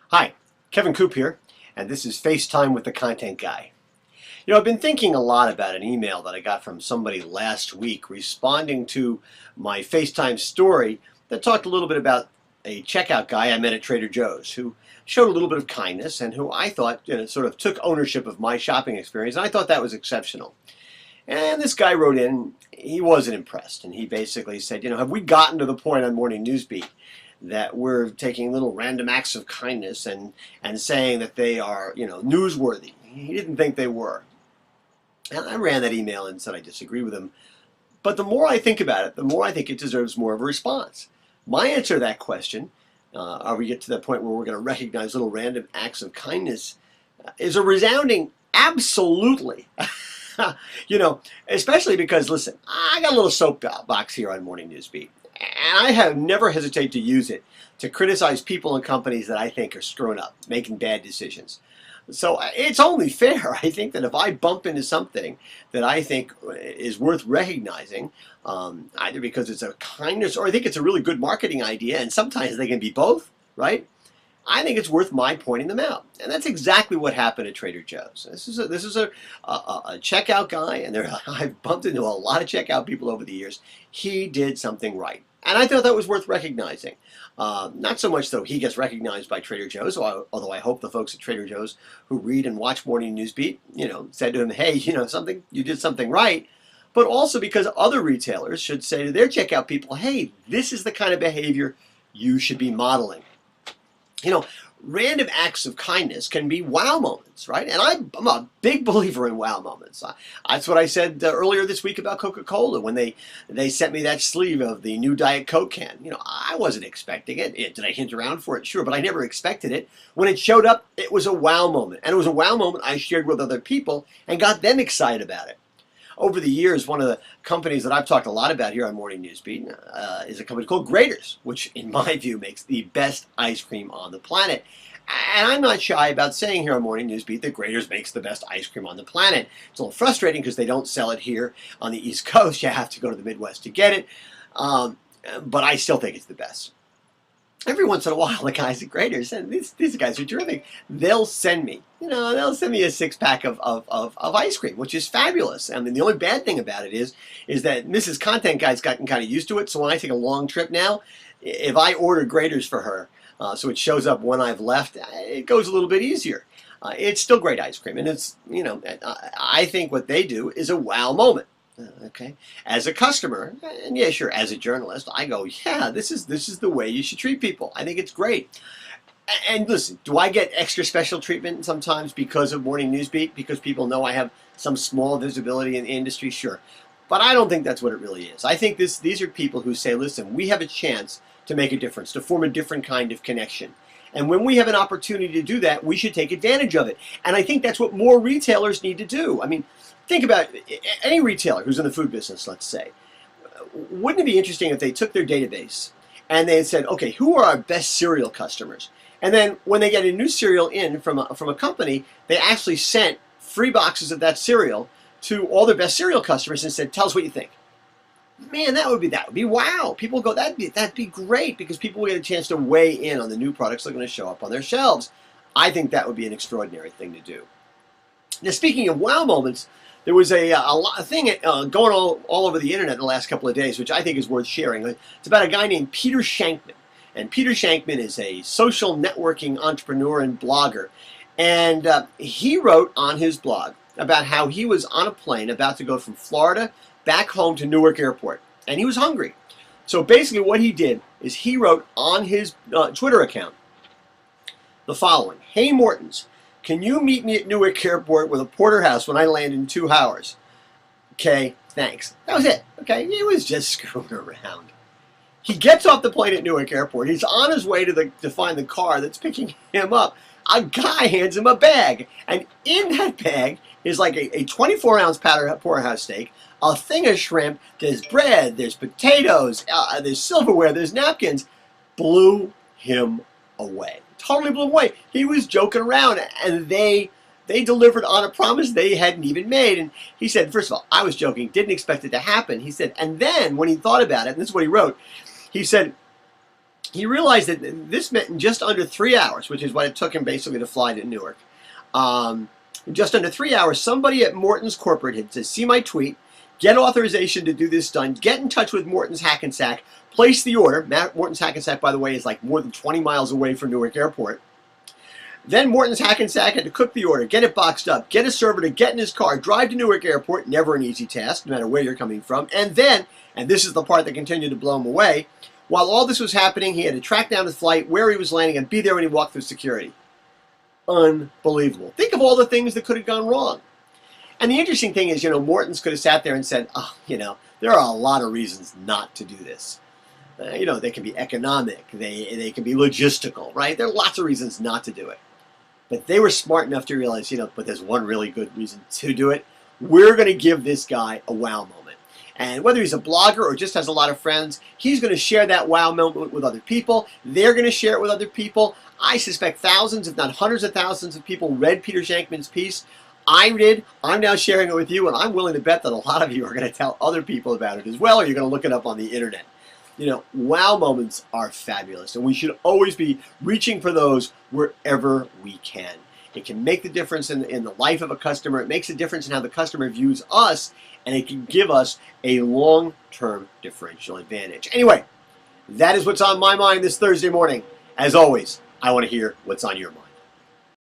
Hi, Kevin Coop here, and this is FaceTime with the Content Guy. I've been thinking a lot about an email that I got from somebody last week responding to my FaceTime story that talked a little bit about a checkout guy I met at Trader Joe's who showed a little bit of kindness and who I thought sort of took ownership of my shopping experience, and I thought that was exceptional. And this guy wrote in, he wasn't impressed, and he basically said, have we gotten to the point on Morning Newsbeat that we're taking little random acts of kindness and saying that they are, newsworthy? He didn't think they were. And I ran that email and said I disagree with him. But the more I think about it, the more I think it deserves more of a response. My answer to that question, are we get to that point where we're going to recognize little random acts of kindness, is a resounding absolutely. Especially because, listen, I got a little soapbox here on Morning Newsbeat, and I have never hesitated to use it to criticize people and companies that I think are screwing up, making bad decisions. So it's only fair, I think, that if I bump into something that I think is worth recognizing, either because it's a kindness or I think it's a really good marketing idea, and sometimes they can be both, right? I think it's worth my pointing them out, and that's exactly what happened at Trader Joe's. This is a checkout guy, and I've bumped into a lot of checkout people over the years. He did something right, and I thought that was worth recognizing. Not so much though he gets recognized by Trader Joe's, although I hope the folks at Trader Joe's who read and watch Morning Newsbeat, said to him, "Hey, you did something right." But also because other retailers should say to their checkout people, "Hey, this is the kind of behavior you should be modeling." Random acts of kindness can be wow moments, right? And I'm a big believer in wow moments. That's what I said earlier this week about Coca-Cola when they sent me that sleeve of the new Diet Coke can. I wasn't expecting it. Did I hint around for it? Sure, but I never expected it. When it showed up, it was a wow moment. And it was a wow moment I shared with other people and got them excited about it. Over the years, one of the companies that I've talked a lot about here on Morning Newsbeat is a company called Graeter's, which in my view makes the best ice cream on the planet. And I'm not shy about saying here on Morning Newsbeat that Graeter's makes the best ice cream on the planet. It's a little frustrating because they don't sell it here on the East Coast. You have to go to the Midwest to get it. But I still think it's the best. Every once in a while, the guys at Graeter's, and these guys are terrific, they'll send me a 6-pack of ice cream, which is fabulous. I mean, the only bad thing about it is that Mrs. Content Guy's gotten kind of used to it. So when I take a long trip now, if I order Graeter's for her, so it shows up when I've left, it goes a little bit easier. It's still great ice cream, and it's, I think what they do is a wow moment. Okay, as a customer, and yeah, sure, as a journalist, I go, yeah, this is the way you should treat people. I think it's great. And listen, do I get extra special treatment sometimes because of Morning Newsbeat, because people know I have some small visibility in the industry? Sure, but I don't think that's what it really is. I think these are people who say, listen, we have a chance to make a difference, to form a different kind of connection. And when we have an opportunity to do that, we should take advantage of it. And I think that's what more retailers need to do. I mean, think about any retailer who's in the food business, let's say. Wouldn't it be interesting if they took their database and they said, okay, who are our best cereal customers? And then when they get a new cereal in from a company, they actually sent free boxes of that cereal to all their best cereal customers and said, tell us what you think. Man, that would be wow. People go, that'd be great, because people will get a chance to weigh in on the new products that are going to show up on their shelves. I think that would be an extraordinary thing to do. Now, speaking of wow moments, there was a thing going all over the internet in the last couple of days, which I think is worth sharing. It's about a guy named Peter Shankman. And Peter Shankman is a social networking entrepreneur and blogger. And he wrote on his blog about how he was on a plane about to go from Florida back home to Newark Airport. And he was hungry. So basically what he did is he wrote on his Twitter account the following: Hey Mortons, can you meet me at Newark Airport with a porterhouse when I land in 2 hours? Okay, thanks. That was it. Okay, he was just screwing around. He gets off the plane at Newark Airport. He's on his way to find the car that's picking him up. A guy hands him a bag, and in that bag is like a 24-ounce porterhouse steak, a thing of shrimp, there's bread, there's potatoes, there's silverware, there's napkins. Blew him away. Totally blew him away. He was joking around, and they delivered on a promise they hadn't even made. And he said, first of all, I was joking, didn't expect it to happen. He said, and then when he thought about it, and this is what he wrote, he said, he realized that this meant in just under 3 hours, which is what it took him basically to fly to Newark. In just under 3 hours, somebody at Morton's corporate had said, see my tweet, get authorization to do this done, get in touch with Morton's Hackensack, place the order. Morton's Hackensack, by the way, is like more than 20 miles away from Newark Airport. Then Morton's Hackensack had to cook the order, get it boxed up, get a server to get in his car, drive to Newark Airport, never an easy task, no matter where you're coming from. And then, and this is the part that continued to blow him away, while all this was happening, he had to track down his flight, where he was landing, and be there when he walked through security. Unbelievable. Think of all the things that could have gone wrong. And the interesting thing is, Morton's could have sat there and said, oh, there are a lot of reasons not to do this. They can be economic, they can be logistical, right? There are lots of reasons not to do it. But they were smart enough to realize, but there's one really good reason to do it. We're going to give this guy a wow moment. And whether he's a blogger or just has a lot of friends, he's going to share that wow moment with other people. They're going to share it with other people. I suspect thousands, if not hundreds of thousands of people read Peter Shankman's piece. I did. I'm now sharing it with you, and I'm willing to bet that a lot of you are going to tell other people about it as well, or you're going to look it up on the internet. Wow moments are fabulous, and we should always be reaching for those wherever we can. It can make the difference in the life of a customer. It makes a difference in how the customer views us, and it can give us a long-term differential advantage. Anyway, that is what's on my mind this Thursday morning. As always, I want to hear what's on your mind.